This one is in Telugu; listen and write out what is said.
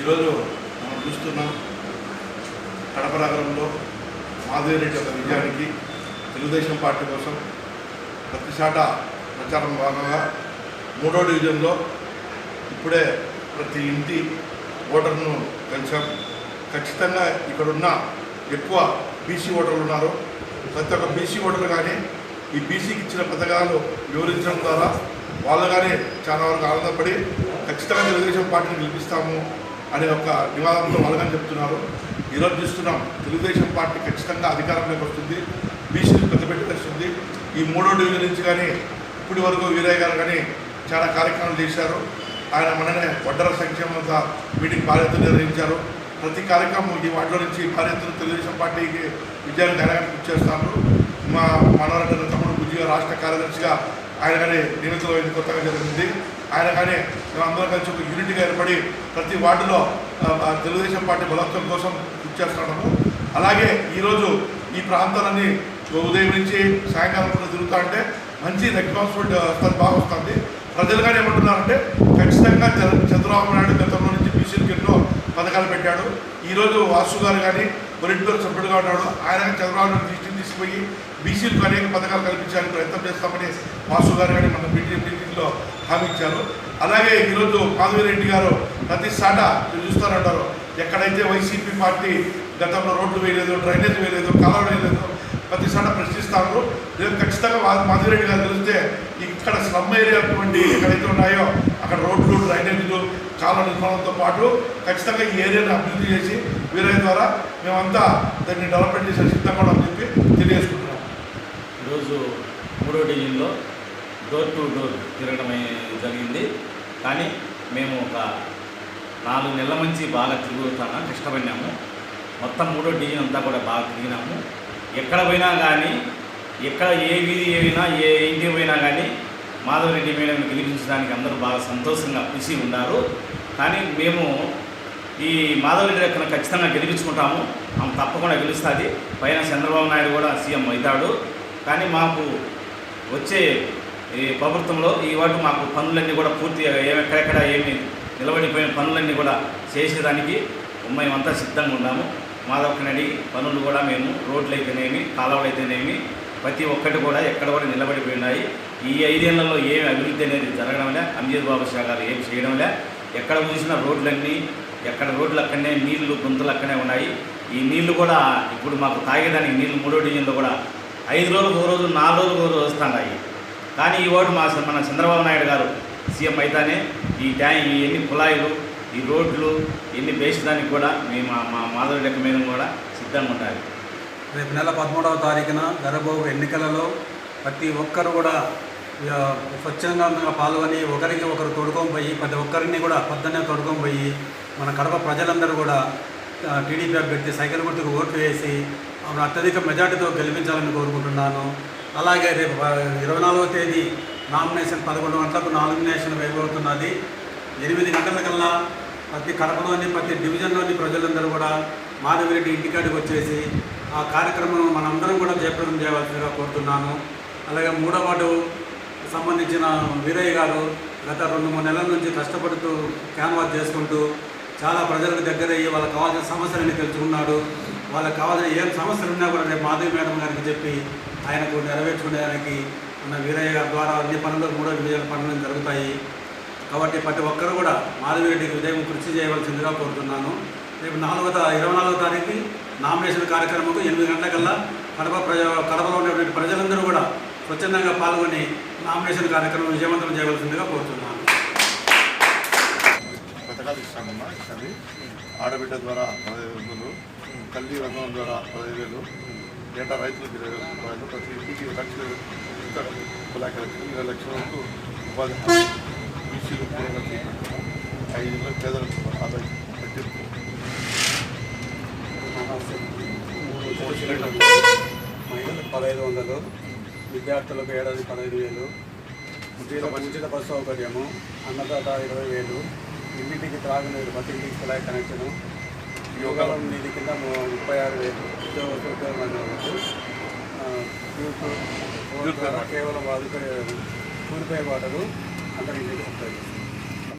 ఈరోజు మనం చూస్తున్నాం కడప నగరంలో మాధవిరెడ్డి యొక్క విజయానికి తెలుగుదేశం పార్టీ కోసం ప్రతిశాట ప్రచారం భాగంగా 3వ డివిజన్లో ఇప్పుడే ప్రతి ఇంటి ఓటర్ను కలిసాం. ఖచ్చితంగా ఇక్కడున్న ఎక్కువ బీసీ ఓటర్లు ఉన్నారు. ప్రతి ఒక్క బీసీ ఓటర్లు కానీ ఈ బీసీకి ఇచ్చిన పథకాలు వివరించడం ద్వారా వాళ్ళు కానీ చాలా వరకు ఆనందపడి ఖచ్చితంగా తెలుగుదేశం పార్టీని గెలిపిస్తాము అనే ఒక నివాదంతో వాళ్ళు కానీ చెప్తున్నారు. ఈరోజు చూస్తున్నాం తెలుగుదేశం పార్టీ ఖచ్చితంగా అధికారంలోకి వస్తుంది, బీసీలు పెద్దపెట్టి వస్తుంది. ఈ 3వ డివిజన్ నుంచి కానీ ఇప్పటి వరకు వీరయ్య గారు కానీ చాలా కార్యక్రమాలు చేశారు. ఆయన మననే వడ్డర సంక్షేమ మీటింగ్ భార్యతో నిర్వహించారు. ప్రతి కార్యక్రమం ఈ వాటిలో నుంచి భార్యతో తెలుగుదేశం పార్టీకి విజయాన్ని ఘనంగా చేస్తాను. మా మనవరెడ్డి తమ్ముడు బుజ్జిగా రాష్ట్ర కార్యదర్శిగా ఆయన కానీ నియమితులు కొత్తగా జరిగింది. ఆయన కానీ మేమందరం కలిసి ఒక యూనిట్గా ఏర్పడి ప్రతి వార్డులో తెలుగుదేశం పార్టీ బలోత్సవం కోసం కృషి చేస్తున్నాము. అలాగే ఈరోజు ఈ ప్రాంతాలన్నీ ఉదయం నుంచి సాయంకాలం కూడా తిరుగుతూ ఉంటే మంచి రెస్పాన్సిబిలిటీ వస్తుంది, బాగా వస్తుంది. ప్రజలు కానీ ఏమంటున్నారంటే ఖచ్చితంగా చంద్రబాబు నాయుడు గతంలో నుంచి బీసీలకు ఎన్నో పథకాలు పెట్టాడు. ఈరోజు వాసు గారు కానీ పొలిట్ బ్యూరో సభ్యుడుగా ఉన్నాడు. ఆయన చంద్రబాబు నాయుడు దృష్టిని తీసుకుపోయి బీసీలకు అనేక పథకాలు కల్పించాలని ప్రయత్నం చేస్తామని వాసు గారు కానీ మన మీటింగ్లో హామీ ఇచ్చారు. అలాగే ఈరోజు మాధవిరెడ్డి గారు ప్రతి సాట చూస్తారంటారు, ఎక్కడైతే వైసీపీ పార్టీ గతంలో రోడ్లు వేయలేదు, డ్రైనేజ్ వేయలేదు, కాలువలు వేయలేదు, ప్రతి సాట ప్రశ్నిస్తారు. రేపు ఖచ్చితంగా మాధవిరెడ్డి గారు తెలిస్తే ఇక్కడ స్లమ్ ఏరియా అటువంటి ఎక్కడైతే ఉన్నాయో అక్కడ రోడ్లు, డ్రైనేజీలు, కాలువ నిర్మాణంతో పాటు ఖచ్చితంగా ఈ ఏరియాని అభివృద్ధి చేసి వీరయ్య ద్వారా మేమంతా దాన్ని డెవలప్మెంట్ చేసే సిద్ధంగా ఉన్నామని చెప్పి తెలియజేసుకుంటున్నాం. ఈరోజు 3వ డివిజన్లో డోర్ టు డోర్ తిరగడం జరిగింది. కానీ మేము ఒక 4 నెలల నుంచి బాగా తిరుగుతాను, కష్టపడినాము. మొత్తం 3వ డివిజన్ అంతా కూడా బాగా తిరిగినాము. ఎక్కడ పోయినా కానీ, ఎక్కడ ఏ వీధి పోయినా, ఏ ఇంటికి పోయినా కానీ మాధవిరెడ్డి మేడం గెలిపించడానికి అందరూ బాగా సంతోషంగా ఖుషి ఉన్నారు. కానీ మేము ఈ మాధవిరెడ్డి దగ్గర ఖచ్చితంగా గెలిపించుకుంటాము, ఆమె తప్పకుండా గెలుస్తుంది. పైన చంద్రబాబు నాయుడు కూడా సీఎం అవుతాడు. కానీ మాకు వచ్చే ఈ ప్రభుత్వంలో ఈ వాటి మాకు పనులన్నీ కూడా పూర్తిగా ఎక్కడెక్కడ ఏమి నిలబడిపోయిన పనులన్నీ కూడా చేసేదానికి మేమంతా సిద్ధంగా ఉన్నాము. మాధవకనడి పనులు కూడా మేము రోడ్లు అయితేనేమి, కాలువలు అయితేనేమి ప్రతి ఒక్కటి కూడా ఎక్కడ కూడా నిలబడిపోయినాయి. ఈ 5 ఏళ్లలో ఏమి అభివృద్ధి అనేది జరగడంలే. అంజద్ బాబు షా గారు ఏమి చేయడంలే. ఎక్కడ చూసినా రోడ్లన్నీ, ఎక్కడ రోడ్లు అక్కడనే, నీళ్లు గుంతలు అక్కడనే ఉన్నాయి. ఈ నీళ్లు కూడా ఇప్పుడు మాకు తాగేదానికి నీళ్లు 3వ డివిజన్లో కూడా 5 రోజులకు ఒక రోజు, 4 రోజులకు ఒక రోజు వస్తున్నాయి. కానీ ఈ ఓటు మన చంద్రబాబు నాయుడు గారు సీఎం అయితేనే ఈ ఎన్ని కుళాయిలు, ఈ రోడ్లు ఎన్ని వేసేదానికి కూడా మేము మా మాధవిరెడ్డి మీద కూడా సిద్ధంగా ఉంటారు. రేపు నెల 13వ తారీఖున జరగబోయే ఎన్నికలలో ప్రతి ఒక్కరు కూడా స్వచ్ఛందంగా పాల్గొని ఒకరికి ఒకరు తోడుకొని పోయి ప్రతి ఒక్కరిని కూడా పొద్దున్నే తోడుకొని పోయి మన కడప ప్రజలందరూ కూడా టీడీపీ అభ్యర్థి సైకిల్ గుర్తుకు ఓట్లు వేసి అత్యధిక మెజార్టీతో గెలిపించాలని కోరుకుంటున్నాను. అలాగే రేపు 24వ తేదీ నామినేషన్ 11 గంటలకు నామినేషన్ వేయబోతున్నది. 8 గంటలకల్లా ప్రతి కడపలోని ప్రతి డివిజన్లోని ప్రజలందరూ కూడా మాధవిరెడ్డి ఇంటికాడికి వచ్చేసి ఆ కార్యక్రమం మనందరం కూడా జయప్రదం చేయవలసిందిగా కోరుతున్నాను. అలాగే 3వ వార్డు సంబంధించిన వీరయ్య గారు గత 2-3 నెలల నుంచి కష్టపడుతూ క్యాన్వాస్ చేసుకుంటూ చాలా ప్రజలకు దగ్గరయ్యి వాళ్ళకి కావాల్సిన సమస్యలని తెలుసుకున్నాడు. వాళ్ళకి కావాల్సిన ఏం సమస్యలు ఉన్నా కూడా రేపు మాధవి మేడం గారికి చెప్పి ఆయనకు నెరవేర్చుకునేదానికి మన వీరయ్య గారి ద్వారా అన్ని పనులు 3వ డివిజన్ పనులు జరుగుతాయి. కాబట్టి ప్రతి ఒక్కరు కూడా మాధవిరెడ్డికి విజయం కృషి చేయవలసిందిగా కోరుతున్నాను. రేపు 24వ తారీఖు నామినేషన్ కార్యక్రమంకు 8 గంటలకల్లా కడపలో ఉన్నటువంటి ప్రజలందరూ కూడా స్వచ్ఛందంగా పాల్గొని నామినేషన్ కార్యక్రమం విజయవంతం చేయవలసిందిగా కోరుతున్నాను. పథకాలు ఇస్తామమ్మా. అది ఆడబిడ్డ ద్వారా 15,000, కల్లి రంగం ద్వారా 15,000, ఏటా రైతులకు 20,000 రూపాయలు, ప్రతి ఇంటికి 1 లక్ష, 20 లక్షల వరకు ఉపాధి హామీ, బీసీలు 5 పేదలకు ఆదాయం తగ్గింపు, మహిళలకు 1,500, విద్యార్థులకు ఏడాది 15,000, ఉచిత బస్సు సౌకర్యము, అన్నదాత 20,000, ఇంటింటికి త్రాగునీరు, ప్రతి ఇంటికి కుళాయి కనెక్షను, యోగాల నిధి కింద 36,000 ఉద్యోగస్తులకు కేవలం కూలిపోయే వాటరు అందరి ఇంటికి వస్తాయి.